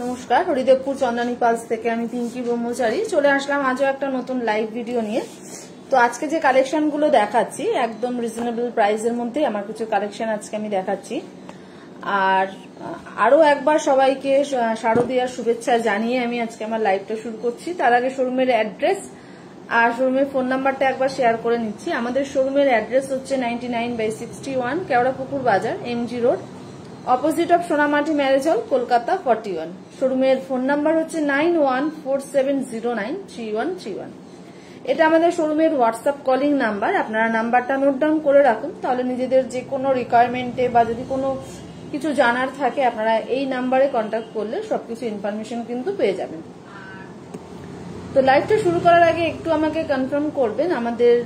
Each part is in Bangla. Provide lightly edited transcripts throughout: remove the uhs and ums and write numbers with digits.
নমস্কার, হরিদেবপুর চন্দ্রানী পালস থেকে আমি পিঙ্কি ব্রহ্মচারী চলে আসলাম আজও একটা নতুন লাইভ ভিডিও নিয়ে। তো আজকে যে কালেকশন গুলো দেখাচ্ছি একদম রিজনেবল প্রাইসের মধ্যে আমার কিছু কালেকশন আজকে আমি দেখাচ্ছি। আর আরো একবার সবাইকে শারদীয়ার শুভেচ্ছা জানিয়ে আমি আজকে আমার লাইভটা শুরু করছি। তার আগে শোরুমের অ্যাড্রেস আর শোরুমের ফোন নাম্বারটা একবার শেয়ার করে নিচ্ছি। আমাদের শোরুমের অ্যাড্রেস হচ্ছে 99/61 Keorapukur Bazar, MG road, opposite of Sonamati marriage hall, Kolkata 41। শোরুমের ফোন নাম্বার হচ্ছে 9147093131। এটা আমাদের শোরুমের হোয়াটসঅ্যাপ কলিং নাম্বার। আপনারা নাম্বারটা নোট ডাউন করে রাখুন, তাহলে নিজেদের যে কোনো রিকোয়ারমেন্টে বা যদি কোনো কিছু জানার থাকে আপনারা এই নাম্বারে কন্ট্যাক্ট করলে সবকিছু ইনফরমেশন কিন্তু পেয়ে যাবেন। তো লাইভটা শুরু করার আগে একটু আমাকে কনফার্ম করবেন আমাদের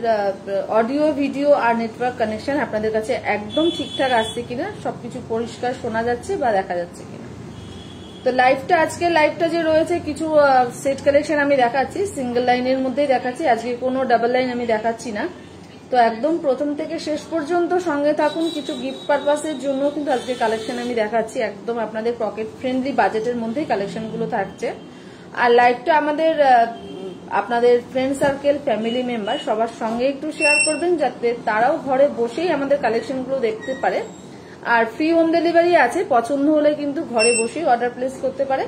অডিও, ভিডিও আর নেটওয়ার্ক কানেকশন আপনাদের কাছে একদম ঠিকঠাক আসছে কিনা, সবকিছু পরিষ্কার শোনা যাচ্ছে বা দেখা যাচ্ছে কিনা। তো আজকে লাইভটা যে রয়েছে কিছু সেট কালেকশন আমি দেখাচ্ছি, সিঙ্গেল লাইনের মধ্যেই দেখাচ্ছি, আজকে কোনো ডাবল লাইন আমি দেখাচ্ছি না। তো একদম প্রথম থেকে শেষ পর্যন্ত সঙ্গে থাকুন, কিছু গিফট পারপাসের জন্য কিন্তু আজকে কালেকশন আমি দেখাচ্ছি, একদম আপনাদের পকেট ফ্রেন্ডলি বাজেটের মধ্যেই কালেকশনগুলো থাকছে। আর লাইভটা আমাদের আপনাদের ফ্রেন্ড সার্কেল, ফ্যামিলি মেম্বার সবার সঙ্গে একটু শেয়ার করবেন, যাতে তারাও ঘরে বসেই আমাদের কালেকশনগুলো দেখতে পারে। আর ফ্রি হোম ডেলিভারি আছে, পছন্দ হলে কিন্তু ঘরে বসেই অর্ডার প্লেস করতে পারে।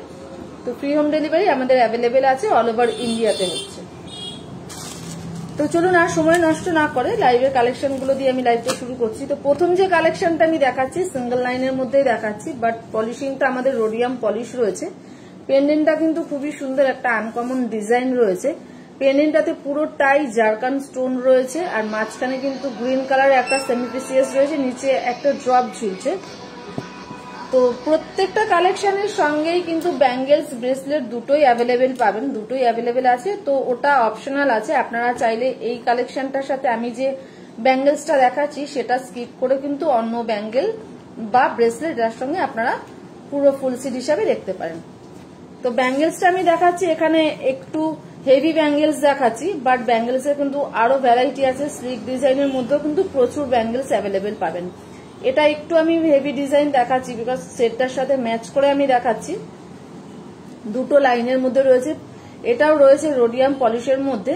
তো ফ্রি হোম ডেলিভারি আমাদের অ্যাভেলেবেল আছে, অল ওভার ইন্ডিয়াতে হচ্ছে। তো চলুন আর সময় নষ্ট না করে লাইভের কালেকশনগুলো দিয়ে আমি লাইভটা শুরু করছি। তো প্রথম যে কালেকশনটা আমি দেখাচ্ছি সিঙ্গেল লাইনের মধ্যেই দেখাচ্ছি, বাট পলিশিংটা আমাদের রোডিয়াম পলিশ রয়েছে। পেন্ডেন্টটা কিন্তু খুবই সুন্দর, একটা আনকমন ডিজাইন রয়েছে। পেন্ডেন্টটাতে পুরোটাই জারকান স্টোন রয়েছে, আর মাঝখানে কিন্তু গ্রিন কালার একটা সেমিফিসিয়াস রয়েছে, নিচে একটা ড্রপ ঝুলছে। তো প্রত্যেকটা কালেকশনের সঙ্গেই কিন্তু ব্যাঙ্গেলস, ব্রেসলেট দুটোই অ্যাভেলেবেল পাবেন, দুটোই অ্যাভেলেবেল আছে। তো ওটা অপশনাল আছে, আপনারা চাইলে এই কালেকশনটার সাথে আমি যে ব্যাঙ্গেলসটা দেখাচ্ছি সেটা স্কিপ করে কিন্তু অন্য ব্যাঙ্গেল বা ব্রেসলেট এর সঙ্গে আপনারা পুরো ফুল সেট হিসাবে দেখতে পারেন। তো ব্যাঙ্গেলসটা আমি দেখাচ্ছি, এখানে একটু হেভি ব্যাঙ্গেলস দেখাচ্ছি, বাট ব্যাঙ্গেলস এর কিন্তু আরো ভ্যারাইটি আছে। স্লিক ডিজাইনের মধ্যেও কিন্তু প্রচুর ব্যাঙ্গেলস অ্যাভেলেবেল পাবেন। এটা একটু আমি হেভি ডিজাইন দেখাচ্ছি বিকজ সেটটার সাথে ম্যাচ করে আমি দেখাচ্ছি। দুটো লাইনের মধ্যে রয়েছে, এটাও রয়েছে রোডিয়াম পলিশের মধ্যে।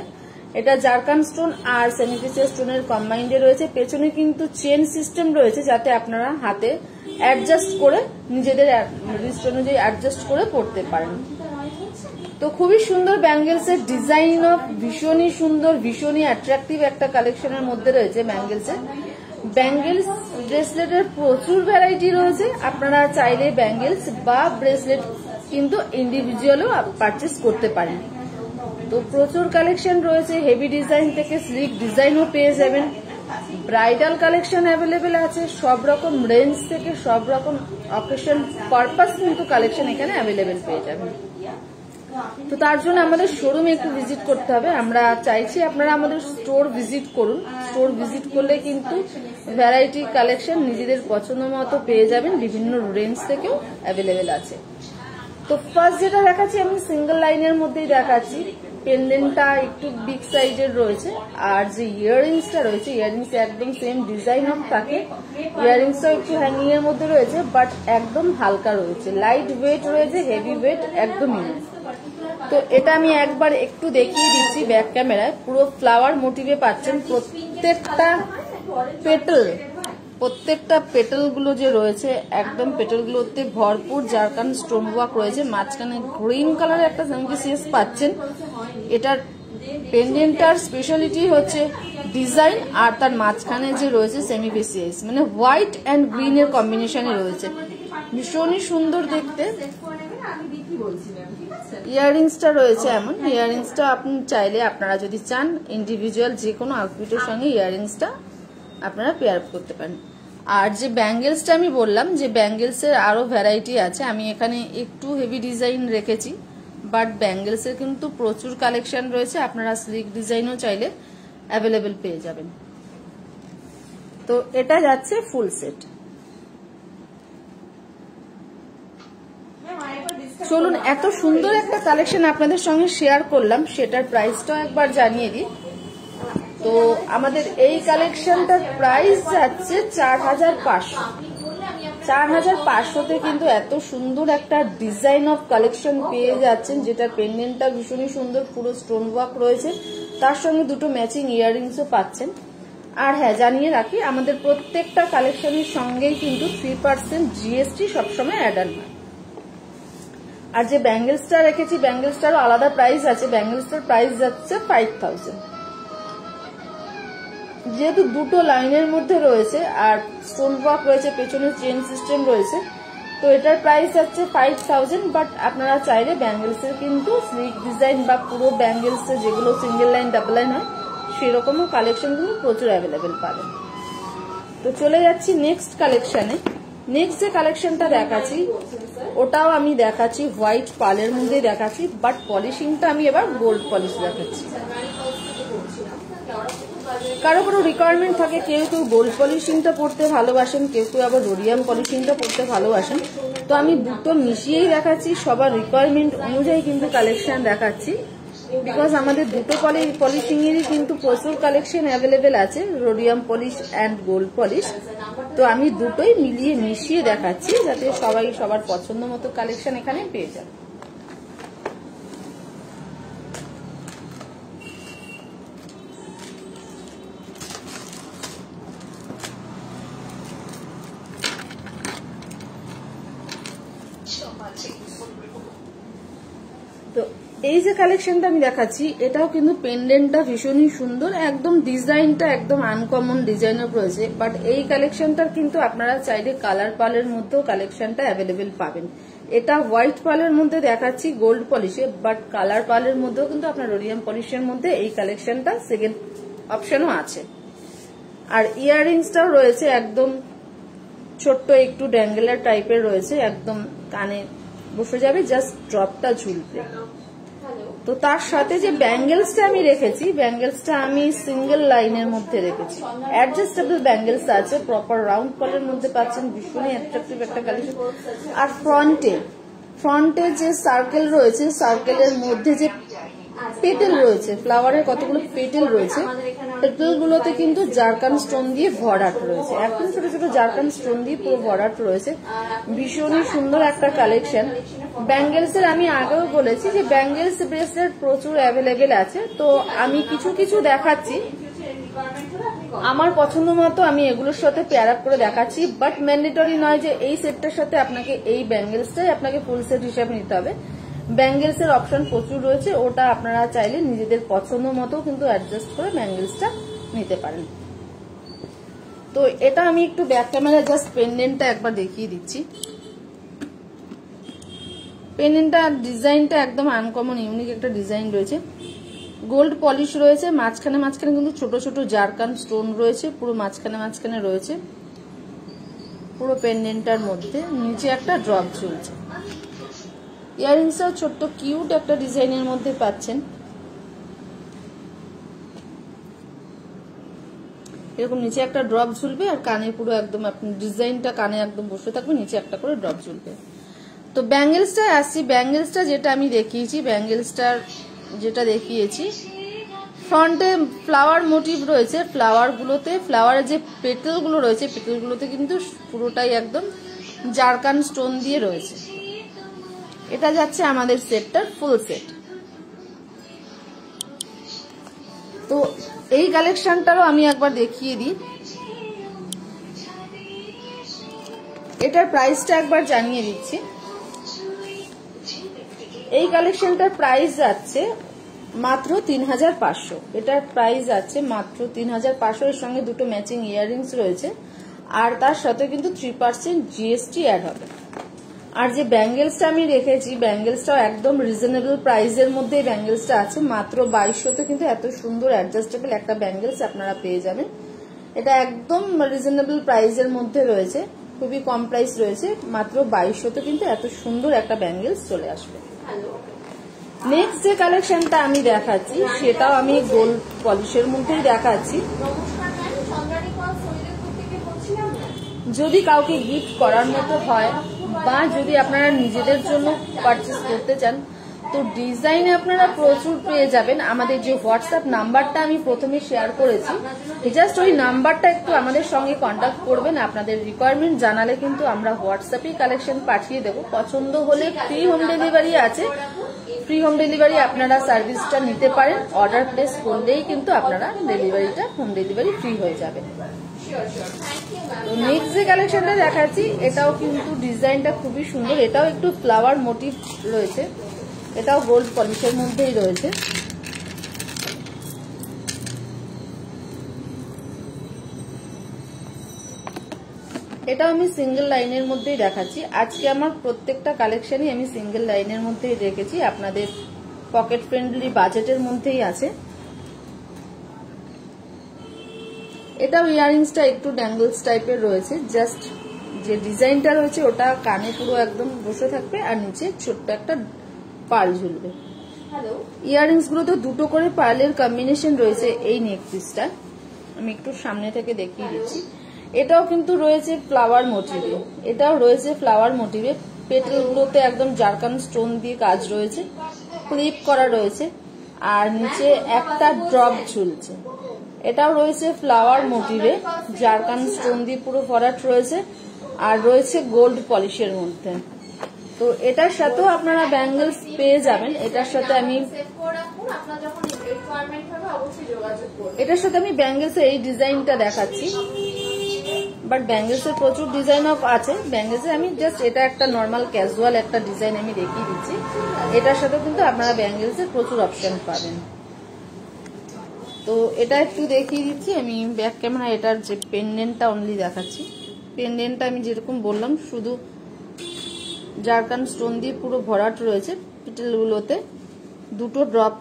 এটা জারকান স্টোন আর সেমিফিসিয়াস স্টোনের কম্বাইন্ডে রয়েছে। পেছনে কিন্তু চেন সিস্টেম রয়েছে, যাতে আপনারা হাতে অ্যাডজাস্ট করে নিজেদের রিস্ট অনুযায়ী অ্যাডজাস্ট করে পড়তে পারেন। তো খুবই সুন্দর ব্যাঙ্গেলস এর ডিজাইন, ভীষণই সুন্দর, ভীষণই অ্যাট্রাকটিভ একটা কালেকশনের মধ্যে রয়েছে ব্যাঙ্গেলস এর। ব্যাঙ্গেলস ব্রেসলেটের প্রচুর ভ্যারাইটি রয়েছে, আপনারা চাইলে ব্যাঙ্গেলস বা ব্রেসলেট কিন্তু ইন্ডিভিজুয়ালও পারচেস করতে পারেন। তো প্রচুর কালেকশন রয়েছে, হেভি ডিজাইন থেকে স্লিক ডিজাইনও পেয়ে যাবেন। ব্রাইডাল কালেকশন অ্যাভেলেবেল আছে, সব রকম রেঞ্জ থেকে সব রকম অকেশন পারপাস কিন্তু কালেকশন এখানে অ্যাভেলেবেল পেয়ে যাবেন। তো তার জন্য আমাদের শোরুমে একটু ভিজিট করতে হবে। আমরা চাইছি আপনারা আমাদের স্টোর ভিজিট করুন। স্টোর ভিজিট করলে কিন্তু ভ্যারাইটি কালেকশন নিজেদের পছন্দ মতো পেয়ে যাবেন, বিভিন্ন রেঞ্জ থেকেও অ্যাভেলেবেল আছে। তো ফার্স্ট যেটা দেখাচ্ছি আমি সিঙ্গেল লাইনের মধ্যেই দেখাচ্ছি। পেন্ডেন্টটা একটু বিগ সাইজের রয়েছে, আর যে ইয়াররিংসটা রয়েছে ইয়াররিংস একদম সেম ডিজাইন অফ থাকে। ইয়াররিংসটাও একটু হ্যাঙ্গিং এর মধ্যে রয়েছে, বাট একদম হালকা রয়েছে, লাইট ওয়েট রয়েছে, হেভি ওয়েট একদমই নেই। তো এটা আমি একবার একটু দেখিয়ে দিচ্ছি ব্যাক ক্যামেরায়। পুরো ফ্লাওয়ার মোটিভে পাচ্ছেন, প্রত্যেকটা পেটেল গুলো যে রয়েছে একদম পেটেলগুলোতে ভরপুর জারকান স্টোন ওয়ার্ক রয়েছে। মাঝখানে গ্রিন কালারের একটা সেমিফিসিয়াস পাচ্ছেন। এটার পেন্ডেন্টটার স্পেশালিটি হচ্ছে ডিজাইন, আর তার মাঝখানে যে রয়েছে সেমিফিসিয়াস, মানে হোয়াইট অ্যান্ড গ্রিন এর কম্বিনেশনে রয়েছে, ভীষণই সুন্দর দেখতে। ইয়াররিংসটা রয়েছে এমন, ইয়াররিংসটা আপনি চাইলে আপনারা যদি চান ইন্ডিভিজুয়াল যে কোনো আউটফিটের সঙ্গে ইয়াররিংসটা আপনারা পেয়ার করতে পারেন। আর যে ব্যাঙ্গেলসটা আমি বললাম যে ব্যাঙ্গেলসের আরো ভ্যারাইটি আছে, আমি এখানে একটু হেভি ডিজাইন রেখেছি, বাট ব্যাঙ্গেলসের কিন্তু প্রচুর কালেকশন রয়েছে, আপনারা স্লিক ডিজাইনও চাইলে অ্যাভেলেবেল পেয়ে যাবেন। তো এটা যাচ্ছে ফুল সেট। চলুন এত সুন্দর একটা কালেকশন আপনাদের সঙ্গে শেয়ার করলাম, সেটার প্রাইসটাও একবার জানিয়ে দিই। তো আমাদের এই কালেকশনটার প্রাইস যাচ্ছে 4500। 4500-তে কিন্তু এত সুন্দর একটা ডিজাইন অফ কালেকশন পেয়ে যাচ্ছেন, যেটা পেন্ডেন্টটা ভীষণই সুন্দর, পুরো স্টোন ওয়ার্ক রয়েছে, তার সঙ্গে দুটো ম্যাচিং ইয়াররিংসও পাচ্ছেন। আর হ্যাঁ, জানিয়ে রাখি আমাদের প্রত্যেকটা কালেকশনের সঙ্গেই কিন্তু 3% জিএসটি সবসময় অ্যাড অন হয়। আর যে ব্যাঙ্গেলসটা রেখেছি, ব্যাঙ্গেলসটারও আলাদা প্রাইস আছে। ব্যাঙ্গেলসটার প্রাইস যাচ্ছে 5000। যেহেতু দুটো লাইনের মধ্যে রয়েছে আর স্টোন ওয়ার্ক রয়েছে, পেছনে চেন সিস্টেম রয়েছে, তো এটার প্রাইস যাচ্ছে 5000। বাট আপনারা চাইলে ব্যাঙ্গেলসের কিন্তু স্লিক ডিজাইন বা পুরো ব্যাঙ্গেলসের যেগুলো সিঙ্গেল লাইন ডাবল লাইন হয় সেরকমও কালেকশন কিন্তু প্রচুর অ্যাভেলেবেল পাবেন। তো চলে যাচ্ছি নেক্সট কালেকশনে। নেক্সট যে কালেকশনটা দেখাচ্ছি ওটাও আমি দেখাচ্ছি হোয়াইট পালের মধ্যে দেখাচ্ছি, বাট পলিশিংটা আমি এবার গোল্ড পলিশ দেখাচ্ছি। কারো কোনো রিকোয়ারমেন্ট থাকে, কেউ কেউ গোল্ড পলিশিংটা পড়তে ভালোবাসেন, কেউ কেউ আবার রোডিয়াম পলিশিংটা পড়তে ভালোবাসেন। তো আমি দুটো মিশিয়েই দেখাচ্ছি, সবার রিকোয়ারমেন্ট অনুযায়ী কিন্তু কালেকশন দেখাচ্ছি। বিকজ আমাদের দুটো পলিশিং এরই কিন্তু প্রচুর কালেকশন অ্যাভেলেবেল আছে, rhodium polish and gold polish. তো আমি দুটোই মিলিয়ে মিশিয়ে দেখাচ্ছি যাতে সবাই সবার পছন্দ মতো কালেকশন এখানে পেয়ে যান। তো এই যে কালেকশনটা আমি দেখাচ্ছি এটাও কিন্তু পেন্ডেন্টটা ভীষণই সুন্দর, একদম ডিজাইনটা একদম আনকমন ডিজাইনের রয়েছে। বাট এই কালেকশনটার কিন্তু আপনারা চাইলে কালার পালের মধ্যেও কালেকশনটা অ্যাভেলেবেল পাবেন। এটা হোয়াইট পালের মধ্যে দেখাচ্ছি গোল্ড পলিশে, বাট কালার পালের মধ্যেও কিন্তু আপনার রোডিয়াম পলিশের মধ্যে এই কালেকশনটা সেকেন্ড অপশনও আছে। আর ইয়াররিংসটাও রয়েছে একদম ছোট্ট একটু ড্যাঙ্গেলার টাইপের রয়েছে, একদম কানে বসে যাবে, জাস্ট ড্রপটা ঝুলবে। তো তার সাথে যে ব্যাঙ্গেলসটা আমি রেখেছি, ব্যাঙ্গেলসটা আমি সিঙ্গেল লাইনের মধ্যে রেখেছি। অ্যাডজাস্টেবল ব্যাঙ্গেলস আছে, প্রপার রাউন্ড পলের মধ্যে পাচ্ছেন, ভীষণই অ্যাট্রাকটিভ একটা কালেকশন। আর ফ্রন্টে যে সার্কেল রয়েছে, সার্কেলের মধ্যে যে পেটেল রয়েছে, ফ্লাওয়ারের কতগুলো পেটেল রয়েছে, পেটেল গুলোতে কিন্তু জারকান স্টোন দিয়ে ভরাট রয়েছে, একদম ছোট ছোট জারকান স্টোন দিয়ে পুরো ভরাট রয়েছে। ভীষণই সুন্দর একটা কালেকশন। ব্যাঙ্গেলস এর আমি আগেও বলেছি যে ব্যাঙ্গেলস ব্রেসলেট প্রচুর অ্যাভেলেবেল আছে, তো আমি কিছু কিছু দেখাচ্ছি আমার পছন্দ মতো, আমি এগুলোর সাথে পেয়ার আপ করে দেখাচ্ছি। বাট ম্যান্ডেটরি নয় যে এই সেটটার সাথে আপনাকে এই ব্যাঙ্গেলসটাই আপনাকে ফুল সেট হিসাবে নিতে হবে। ব্যাঙ্গেলস এর অপশন প্রচুর রয়েছে, ওটা আপনারা চাইলে নিজেদের পছন্দ মতো কিন্তু অ্যাডজাস্ট করে ব্যাঙ্গেলসটা নিতে পারেন। তো এটা আমি একটু ব্যাক ক্যামেরা জাস্ট পেন্ডেন্টটা একবার দেখিয়ে দিচ্ছি। পেন্ডেন্টটা ডিজাইনটা একদম আনকমন ইউনিক একটা ডিজাইন রয়েছে, গোল্ড পলিশ রয়েছে, মাঝখানে মাঝখানে কিন্তু ছোট ছোট জারকান স্টোন রয়েছে, পুরো মাঝখানে মাঝখানে রয়েছে পুরো পেন্ডেন্টটার মধ্যে, নিচে একটা ড্রপ ঝুলছে। ইয়াররিংসটাও ছোট্ট কিউট একটা ডিজাইনের মধ্যে পাচ্ছেন, এরকম নিচে একটা ড্রপ ঝুলবে আর কানে পুরো একদম আপনি ডিজাইনটা কানে একদম বসে থাকবে, নিচে একটা করে ড্রপ ঝুলবে। তো ব্যাঙ্গেলসটা আসছি, ব্যাঙ্গেলসটা যেটা আমি দেখিয়েছি, ব্যাঙ্গেলসটার যেটা দেখিয়েছি ফ্রন্টে ফ্লাওয়ার মোটিভ রয়েছে, ফ্লাওয়ারের যে পেটেলগুলো রয়েছে, পেটেলগুলোতে কিন্তু পুরোটাই একদম জারকান স্টোন দিয়ে রয়েছে। এটা যাচ্ছে আমাদের সেটটার ফুল সেট। তো এই কালেকশনটারও আমি একবার দেখিয়ে দিই, এটার প্রাইসটা একবার জানিয়ে দিচ্ছি। এই কালেকশনটার প্রাইস যাচ্ছে মাত্র 3500, এটার প্রাইস যাচ্ছে মাত্র 3500, এর সঙ্গে দুটো ম্যাচিং ইয়াররিংস রয়েছে আর তার সাথে কিন্তু 3% জিএসটি অ্যাড হবে। আর যে ব্যাঙ্গেলসটা আমি রেখেছি, ব্যাঙ্গেলসটাও একদম রিজনেবল প্রাইসের মধ্যে ব্যাঙ্গেলসটা আছে, মাত্র 2200তে কিন্তু এত সুন্দর অ্যাডজাস্টেবল একটা ব্যাঙ্গেলস আপনারা পেয়ে যাবেন। এটা একদম রিজনেবল প্রাইসের মধ্যে রয়েছে, খুবই কম প্রাইস রয়েছে, মাত্র 2200তে কিন্তু এত সুন্দর একটা ব্যাঙ্গেলস চলে আসবে। নেক্সট যে কালেকশনটা আমি দেখাচ্ছি সেটাও আমি গোল্ড পলিশের মধ্যেই দেখাচ্ছি। যদি কাউকে গিফট করার মতো হয় বা যদি আপনারা নিজেদের জন্য পারচেস করতে চান, তো ডিজাইন আপনারা প্রচুর পেয়ে যাবেন। আমাদের যে হোয়াটসঅ্যাপ নাম্বারটা আমি প্রথমে শেয়ার করেছি, জাস্ট ওই নাম্বারটা একটু আমাদের সঙ্গে কন্ট্যাক্ট করবেন। আপনাদের রিকোয়ারমেন্ট জানালে কিন্তু আমরা হোয়াটসঅ্যাপেই কালেকশন পাঠিয়ে দেবো। পছন্দ হলে ফ্রি হোম ডেলিভারি আছে, ফ্রি হোম ডেলিভারি আপনারা সার্ভিসটা নিতে পারেন। অর্ডার প্লেস করলেই কিন্তু আপনারা ডেলিভারিটা হোম ডেলিভারি ফ্রি হয়ে যাবে। তো নেক্সট যে কালেকশনটা দেখাচ্ছি, এটাও কিন্তু ডিজাইনটা খুবই সুন্দর। এটাও একটু ফ্লাওয়ার মোটিভ রয়েছে, এটাও গোল্ড পলিশের মধ্যেই রয়েছে। এটাও আমি সিঙ্গেল লাইনের মধ্যেই দেখাচ্ছি। আজকে আমার প্রত্যেকটা কালেকশনই আমি সিঙ্গেল লাইনের মধ্যেই রেখেছি, আপনাদের পকেট ফ্রেন্ডলি বাজেটের মধ্যেই আছে। এটাও ইয়ারিংসটা একটু ড্যাঙ্গলস টাইপের রয়েছে, জাস্ট যে ডিজাইনটা রয়েছে ওটা কানে পুরো একদম বসে থাকবে আর নিচে ছোট্ট একটা পার্ল ঝুলবে। ইয়ারিংস গুলোতে দুটো করে পার্লের কম্বিনেশন রয়েছে। এই নেক পিসটা আমি একটু সামনে থেকে দেখিয়ে দিচ্ছি। এটাও কিন্তু রয়েছে ফ্লাওয়ার মোটিভে, এটাও রয়েছে ফ্লাওয়ার মোটিভে। পেটেল গুলোতে একদম জারকান স্টোন দিয়ে কাজ রয়েছে, ক্লিপ করা রয়েছে আর নিচে একটা ড্রপ ঝুলছে। এটাও রয়েছে ফ্লাওয়ার মোটিভে, জারকান স্টোন দিয়ে পুরো ভরাট রয়েছে আর রয়েছে গোল্ড পলিশের মধ্যে। তো এটার সাথেও আপনারা ব্যাঙ্গেলস পেয়ে যাবেন। এটার সাথে আমি ব্যাঙ্গেলস এই ডিজাইনটা দেখাচ্ছি, বাট ব্যাঙ্গেলস এর প্রচুর ডিজাইন আছে। ব্যাঙ্গেলস আমি জাস্ট এটা একটা নর্মাল ক্যাজুয়াল একটা ডিজাইন আমি দেখিয়ে দিচ্ছি। এটার সাথে কিন্তু আপনারা ব্যাঙ্গেলস এর প্রচুর অপশন পাবেন। তো এটা একটু দেখিয়ে দিচ্ছি আমি ব্যাক ক্যামেরা। এটার যে পেন্ডেন্টটা অনলি দেখাচ্ছি। পেন্ডেন্টটা আমি যেরকম বললাম শুধু জারকান স্টোন দিয়ে পুরো ভরাট রয়েছে। পিটেলগুলোতে দুটো ড্রপ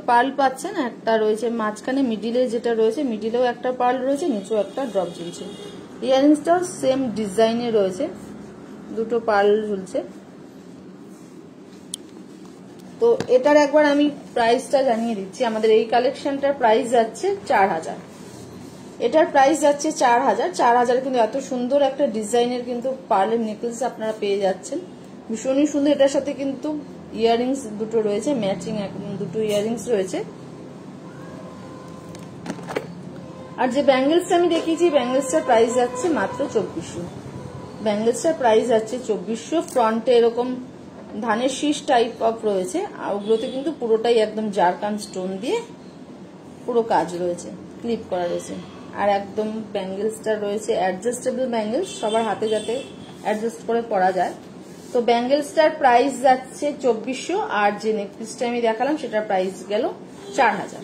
পার্ল পাচ্ছেন, একটা রয়েছে মাঝখানে, মিডিলে যেটা রয়েছে মিডিলেও একটা পার্ল রয়েছে, নিচেও একটা ড্রপ ঝুলছে। ইয়ারিংসটাও সেম ডিজাইনে রয়েছে, দুটো পার্ল ঝুলছে। তো এটার একবার আমি প্রাইসটা জানিয়ে দিচ্ছি। আমাদের এই কালেকশনটার প্রাইস যাচ্ছে 4000। এটার প্রাইস যাচ্ছে 4000। 4000 কিন্তু এত সুন্দর একটা ডিজাইনের কিন্তু পার্লের নেকলেস আপনারা পেয়ে যাচ্ছেন, ভীষণই সুন্দর। এটার সাথে কিন্তু ইয়ারিংস দুটো রয়েছে, ম্যাচিং দুটো ইয়ারিংস রয়েছে। আর যে ব্যাঙ্গেলসটা আমি দেখিয়েছি, ব্যাঙ্গেলসটার প্রাইস যাচ্ছে মাত্র 2400। ব্যাঙ্গেলসটার প্রাইস যাচ্ছে 2400। ফ্রন্টে এরকম ধানের শীষ টাইপ অফ রয়েছে, আর ওগুলোতে কিন্তু পুরোটাই একদম জারকান স্টোন দিয়ে পুরো কাজ রয়েছে, ক্লিপ করা রয়েছে। আর একদম ব্যাঙ্গেলসটা রয়েছে অ্যাডজাস্টেবল ব্যাঙ্গেলস, সবার হাতে যাতে অ্যাডজাস্ট করে পরা যায়। তো ব্যাঙ্গেলসটার প্রাইস যাচ্ছে 2400। আর যে নেকপিসটা আমি দেখালাম সেটার প্রাইস গেল 4000।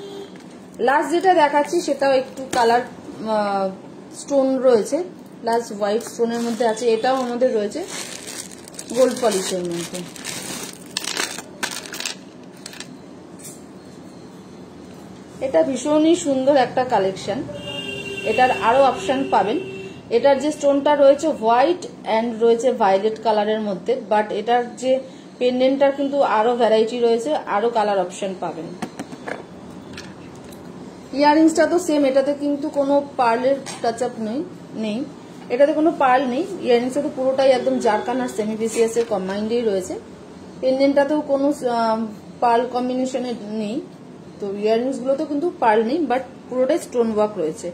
লাস্ট যেটা দেখাচ্ছি সেটাও একটু কালার স্টোন রয়েছে, প্লাস হোয়াইট স্টোনের মধ্যে আছে। এটাও আমাদের রয়েছে গোল্ড পলিশের মধ্যে। এটা ভীষণই সুন্দর একটা কালেকশন। এটার আরো অপশন পাবেন। এটার যে স্টোনটা রয়েছে হোয়াইট এন্ড রয়েছে ভায়োলেট কালারের মধ্যে, বাট এটার যে পেন্ডেন্টটার কিন্তু আরো ভ্যারাইটি রয়েছে, আরো কালার অপশন পাবেন। ইয়ারিংসটা তো সেম, এটাতে কিন্তু কোনো পার্লের টাচ আপ নেই, এটাতে কোনো পার্ল নেই। ইয়ারিংসটা তো পুরোটাই একদম জারকান আর সেমি প্রিসিয়াস এর কম্বাইন্ডেই রয়েছে। পেন্ডেন্টটাতেও কোনো পার্ল কম্বিনেশনে নেই। তো ইয়ারিংস গুলোতেও কিন্তু পার্ল নেই, বাট পুরোটাই স্টোন ওয়ার্ক রয়েছে,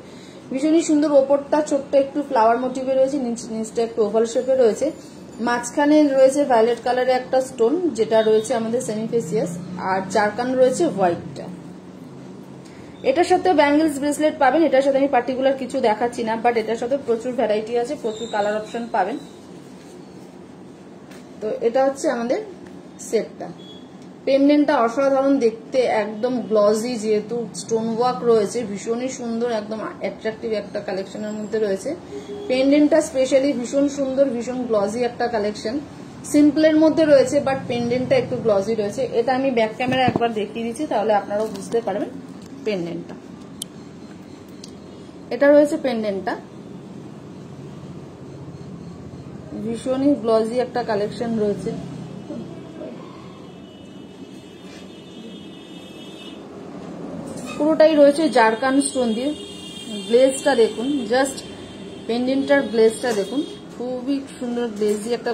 ভীষণই সুন্দর। ওপরটা ছোট্ট একটু ফ্লাওয়ার মোটিভে রয়েছে, নিচটা একটু ওভাল শেপে রয়েছে। মাঝখানে রয়েছে ভায়োলেট কালারের একটা স্টোন যেটা রয়েছে আমাদের সেমি প্রিসিয়াস, আর জারকান রয়েছে হোয়াইটটা। এটার সাথে ব্যাঙ্গেলস ব্রেসলেট পাবেন। এটার সাথে আমি পার্টিকুলার কিছু দেখাচ্ছি না, বাট এটার সাথে প্রচুর ভ্যারাইটি আছে, প্রচুর কালার অপশন পাবেন। তো এটা হচ্ছে আমাদের সেটটা। পেন্ডেন্টটা অসাধারণ দেখতে, একদম গ্লজি, যেহেতু স্টোন ওয়ার্ক রয়েছে, ভীষণই সুন্দর, একদম অ্যাট্রাকটিভ একটা কালেকশনের মধ্যে রয়েছে। পেন্ডেন্টটা স্পেশালি ভীষণ সুন্দর, ভীষণ গ্লজি একটা কালেকশন। সিম্পলের মধ্যে রয়েছে, বাট পেন্ডেন্টটা একটু গ্লজি রয়েছে। এটা আমি ব্যাক ক্যামেরা একবার দেখিয়ে দিচ্ছি, তাহলে আপনারাও বুঝতে পারবেন পেন্ডেন্টটা। এটা রয়েছে পেন্ডেন্টটা, ভীষণই গ্লজি একটা কালেকশন রয়েছে। পুরোটাই রয়েছে জারকান স্টোন দিয়ে। গ্লেজটা দেখুন, জাস্ট পেন্ডেন্টটার গ্লেজটা দেখুন, খুবই সুন্দর গ্লেজি একটা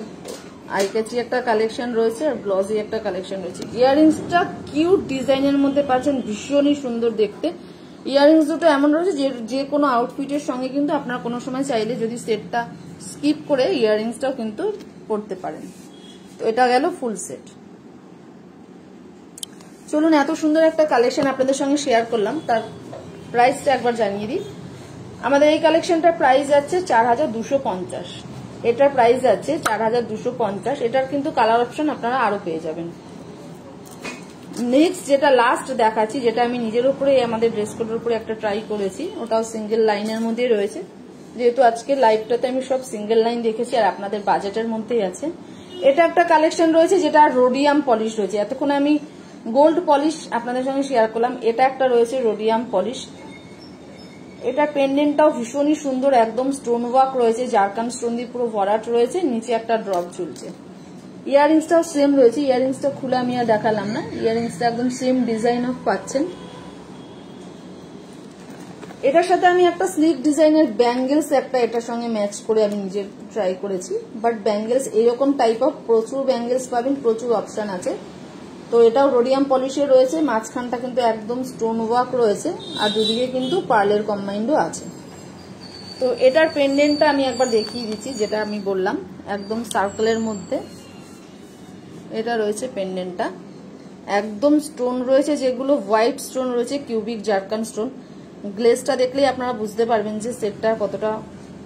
আই ক্যাচি একটা কালেকশন রয়েছে আর গ্লসি একটা কালেকশন রয়েছে। ইয়াররিংসটা কিউট ডিজাইনের মধ্যে পাচ্ছেন, ভীষণই সুন্দর দেখতে। ইয়াররিংস দুটো এমন রয়েছে যে কোনো আউটফিটের সঙ্গে কিন্তু আপনারা কোনো সময় চাইলে যদি সেটটা স্কিপ করে ইয়াররিংসটাও কিন্তু পরতে পারেন। তো এটা গেল ফুল সেট। চলুন, এত সুন্দর একটা কালেকশন আপনাদের সঙ্গে শেয়ার করলাম, তার প্রাইসটা একবার জানিয়ে দিই। আমাদের এই কালেকশনটার প্রাইস যাচ্ছে 4250, এটার প্রাইস যাচ্ছে 4250। এটার কিন্তু কালার অপশন আপনারা আরো পেয়ে যাবেন। নেক্সট যেটা লাস্ট দেখাচ্ছি, যেটা আমি নিজের উপরে আমাদের ড্রেস কোডের উপরে একটা ট্রাই করেছি, ওটাও সিঙ্গেল লাইনের মধ্যেই রয়েছে। যেহেতু আজকে লাইভটাতে আমি সব সিঙ্গেল লাইন দেখেছি আর আপনাদের বাজেটের মধ্যেই আছে। এটা একটা কালেকশন রয়েছে যেটা রোডিয়াম পলিশ রয়েছে। এতক্ষণ আমি গোল্ড পলিশ আপনাদের সঙ্গে শেয়ার করলাম, এটা একটা রয়েছে রোডিয়াম পলিশ। এটা পেন্ডেন্টটাও ভীষণই সুন্দর, একদম স্টোন ওয়ার্ক রয়েছে, জারকান স্টোন দিয়ে পুরো ভরাট রয়েছে, নিচে একটা ড্রপ ঝুলছে। ইয়াররিংসটাও সেম রয়েছে, ইয়াররিংসটা খুলে আমি আর দেখালাম না, ইয়াররিংসটা একদম সেম ডিজাইন অফ পাচ্ছেন। এটার সাথে আমি একটা স্লিক ডিজাইনের ব্যাঙ্গেলস একটা এটার সঙ্গে ম্যাচ করে আমি নিজে ট্রাই করেছি। বাট ব্যাঙ্গেলস এইরকম টাইপ অফ প্রচুর ব্যাঙ্গেলস পাবেন, প্রচুর অপশন আছে। তো এটাও রোডিয়াম পলিশে রয়েছে, মাঝখানটা কিন্তু একদম স্টোন ওয়ার্ক রয়েছে আর দুদিকে কিন্তু পার্লের কম্বাইন্ডও আছে। তো এটার পেন্ডেন্টটা আমি একবার দেখিয়ে দিচ্ছি, যেটা আমি বললাম একদম সার্কেলের মধ্যে এটা রয়েছে পেন্ডেন্টটা, একদম স্টোন রয়েছে, যেগুলো হোয়াইট স্টোন রয়েছে, কিউবিক জারকান স্টোন। গ্লেজটা দেখলেই আপনারা বুঝতে পারবেন যে সেটটা কতটা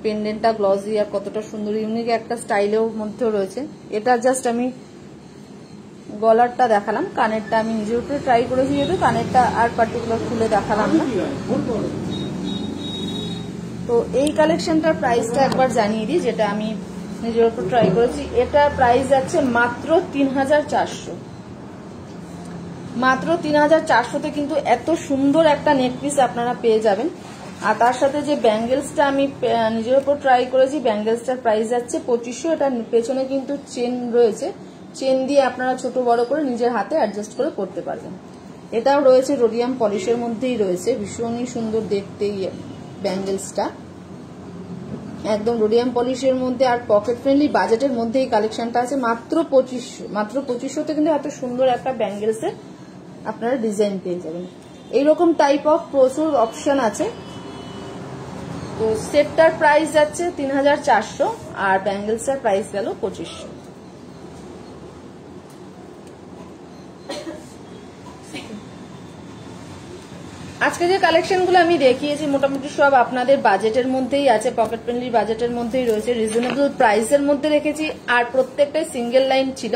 পেন্ডেন্টটা গ্লসি আর কতটা সুন্দর, ইউনিক একটা স্টাইলের মধ্যেও রয়েছে। এটা জাস্ট আমি গলারটা দেখালাম, কানেরটা আমি নিজের উপরে ট্রাই করেছি, যেহেতু কানেরটা আর পার্টিকুলার খুলে দেখালাম না। তো এই কালেকশনটার প্রাইসটা একবার জানিয়ে দিই, যেটা আমি নিজের উপর ট্রাই করেছি। এটা প্রাইস যাচ্ছে মাত্র 3400। মাত্র 3400-তে কিন্তু এত সুন্দর একটা নেকপিস আপনারা পেয়ে যাবেন। আর তার সাথে যে ব্যাঙ্গেলসটা আমি নিজের উপর ট্রাই করেছি, ব্যাঙ্গেলসটার প্রাইস যাচ্ছে 2500। এটা পেছনে কিন্তু চেন রয়েছে, চেন দিয়ে আপনারা ছোট বড় করে নিজের হাতে অ্যাডজাস্ট করে করতে পারবেন। এটাও রয়েছে রোডিয়াম পলিশের মধ্যেই রয়েছে, ভীষণই সুন্দর দেখতে ব্যাঙ্গেলসটা, একদম রোডিয়াম পলিশের মধ্যে আর পকেট ফ্রেন্ডলি বাজেটের মধ্যে এই কালেকশনটা আছে। মাত্র 2500, মাত্র 2500-তে কিন্তু এত সুন্দর একটা ব্যাঙ্গেলসের আপনারা ডিজাইন পেয়ে যাবেন। এইরকম টাইপ অফ প্রচুর অপশন আছে। তো সেটটার প্রাইস যাচ্ছে 3400 আর ব্যাঙ্গেলসটার প্রাইস গেল 2500। আজকে যে কালেকশনগুলো আমি দেখিয়েছি মোটামুটি সব আপনাদের বাজেটের মধ্যেই আছে, পকেট ফ্রেন্ডলি বাজেটের মধ্যেই রয়েছে, রিজনেবল প্রাইসের মধ্যে রেখেছি আর প্রত্যেকটাই সিঙ্গেল লাইন ছিল।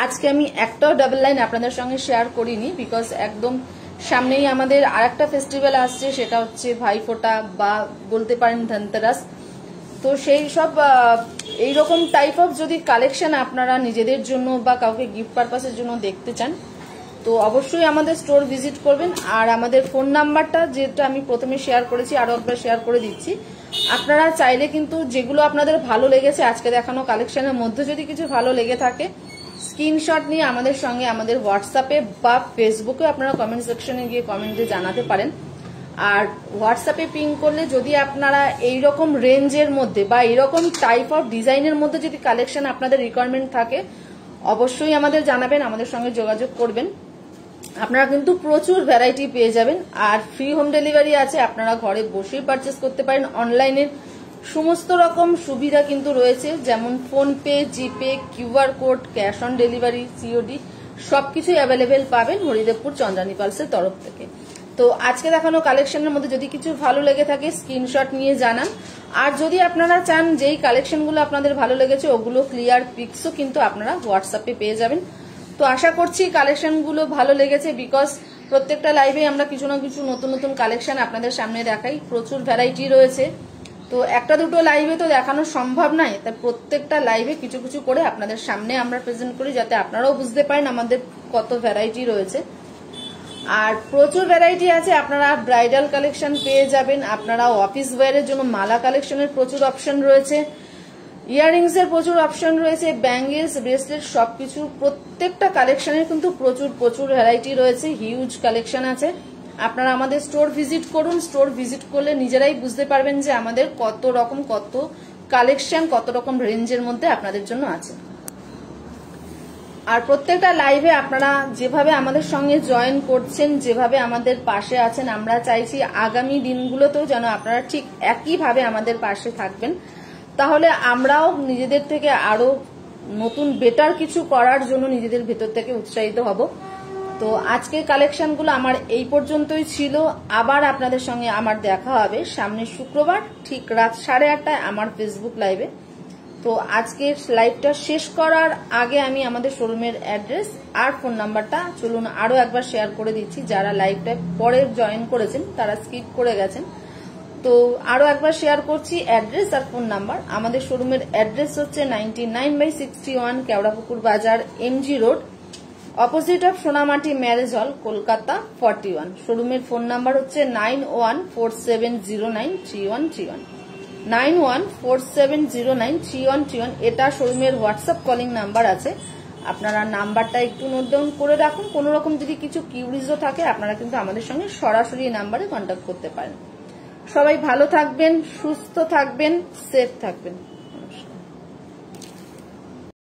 আজকে আমি একটাও ডাবল লাইন আপনাদের সঙ্গে শেয়ার করিনি, বিকজ একদম সামনেই আমাদের আরেকটা ফেস্টিভ্যাল আসছে, সেটা হচ্ছে ভাইফোঁটা বা বলতে পারেন ধনতেরাস। তো সেই সব এইরকম টাইপ অফ যদি কালেকশন আপনারা নিজেদের জন্য বা কাউকে গিফট পারপাসের জন্য দেখতে চান, তো অবশ্যই আমাদের স্টোর ভিজিট করবেন। আর আমাদের ফোন নাম্বারটা যেটা আমি প্রথমে শেয়ার করেছি আরো একবার শেয়ার করে দিচ্ছি। আপনারা চাইলে কিন্তু যেগুলো আপনাদের ভালো লেগেছে আজকে দেখানো কালেকশনের মধ্যে যদি কিছু ভালো লেগে থাকে, স্ক্রিনশট নিয়ে আমাদের সঙ্গে আমাদের হোয়াটসঅ্যাপে বা ফেসবুকে আপনারা কমেন্ট সেকশনে গিয়ে কমেন্টে জানাতে পারেন। আর হোয়াটসঅ্যাপে পিং করলে যদি আপনারা এইরকম রেঞ্জের মধ্যে বা এইরকম টাইপ অফ ডিজাইনের মধ্যে যদি কালেকশন আপনাদের রিকোয়ারমেন্ট থাকে, অবশ্যই আমাদের জানাবেন, আমাদের সঙ্গে যোগাযোগ করবেন। আপনারা কিন্তু প্রচুর ভ্যারাইটি পেয়ে যাবেন আর ফ্রি হোম ডেলিভারি আছে, আপনারা ঘরে বসেই পারচেস করতে পারেন। অনলাইনের সমস্ত রকম সুবিধা কিন্তু রয়েছে, যেমন PhonePe, GPay, QR code, cash on delivery, COD সবকিছুই অ্যাভেলেবেল পাবেন হরিদেবপুর চন্দ্রানী পালসের তরফ থেকে। তো আজকে দেখানো কালেকশনের মধ্যে যদি কিছু ভালো লেগে থাকে স্ক্রিনশট নিয়ে জানান। আর যদি আপনারা চান যেই কালেকশনগুলো আপনাদের ভালো লেগেছে ওগুলো ক্লিয়ার পিকসও কিন্তু আপনারা হোয়াটসঅ্যাপে পেয়ে যাবেন। তো আশা করছি কালেকশনগুলো ভালো লেগেছে, বিকজ প্রত্যেকটা লাইভে আমরা কিছু না কিছু নতুন নতুন কালেকশন আপনাদের সামনে দেখাই, প্রচুর ভ্যারাইটি রয়েছে। তো একটা দুটো লাইভে তো দেখানো সম্ভব নয়, তাই প্রত্যেকটা লাইভে কিছু কিছু করে আপনাদের সামনে আমরা প্রেজেন্ট করি, যাতে আপনারাও বুঝতে পারেন আমাদের কত ভ্যারাইটি রয়েছে। আর প্রচুর ভ্যারাইটি আছে, আপনারা ব্রাইডাল কালেকশন পেয়ে যাবেন, আপনারা অফিস ওয়্যারের জন্য মালা কালেকশনের প্রচুর অপশন রয়েছে, ইয়াররিংস এর প্রচুর অপশন রয়েছে, ব্যাঙ্গেলস, ব্রেসলেট সবকিছু প্রত্যেকটা কালেকশনের কিন্তু প্রচুর প্রচুর ভ্যারাইটি রয়েছে, হিউজ কালেকশন আছে। আপনারা আমাদের স্টোর ভিজিট করুন, স্টোর ভিজিট করলে নিজেরাই বুঝতে পারবেন যে আমাদের কত রকম কত কালেকশন কত রকম রেঞ্জের মধ্যে আপনাদের জন্য আছে। আর প্রত্যেকটা লাইভে আপনারা যেভাবে আমাদের সঙ্গে জয়েন করছেন, যেভাবে আমাদের পাশে আছেন, আমরা চাইছি আগামী দিনগুলোতেও যেন আপনারা ঠিক একইভাবে আমাদের পাশে থাকবেন। তাহলে আমরাও নিজেদের থেকে আরো নতুন বেটার কিছু করার জন্য নিজেদের ভেতর থেকে উৎসাহিত হব। তো আজকের কালেকশনগুলো আমার এই পর্যন্তই ছিল। আবার আপনাদের সঙ্গে আমার দেখা হবে সামনের শুক্রবার ঠিক রাত 8:30 আমার ফেসবুক লাইভে। তো আজকের লাইভটা শেষ করার আগে আমি আমাদের শোরুমের অ্যাড্রেস আর ফোন নাম্বারটা চলুন আরো একবার শেয়ার করে দিচ্ছি। যারা লাইভটা পরে জয়েন করেছেন তারা স্কিপ করে গেছেন, তো আরো একবার শেয়ার করছি অ্যাড্রেস আর ফোন নাম্বার। আমাদের শোরুমের অ্যাড্রেস হচ্ছে 99/61 Keorapukur Bazar, MG road, opposite of Sonamati marriage hall, Kolkata 41। শোরুমের ফোন নাম্বার হচ্ছে 9147093131, 9147093131। এটা শোরুমের হোয়াটসঅ্যাপ কলিং নাম্বার আছে, আপনারা নাম্বারটা একটু নোট ডাউন করে রাখুন। কোনো রকম যদি কিছু কিউরিজও থাকে আপনারা কিন্তু আমাদের সঙ্গে সরাসরি এই নাম্বারে কন্ট্যাক্ট করতে পারেন। সবাই ভালো থাকবেন, সুস্থ থাকবেন, সেফ থাকবেন।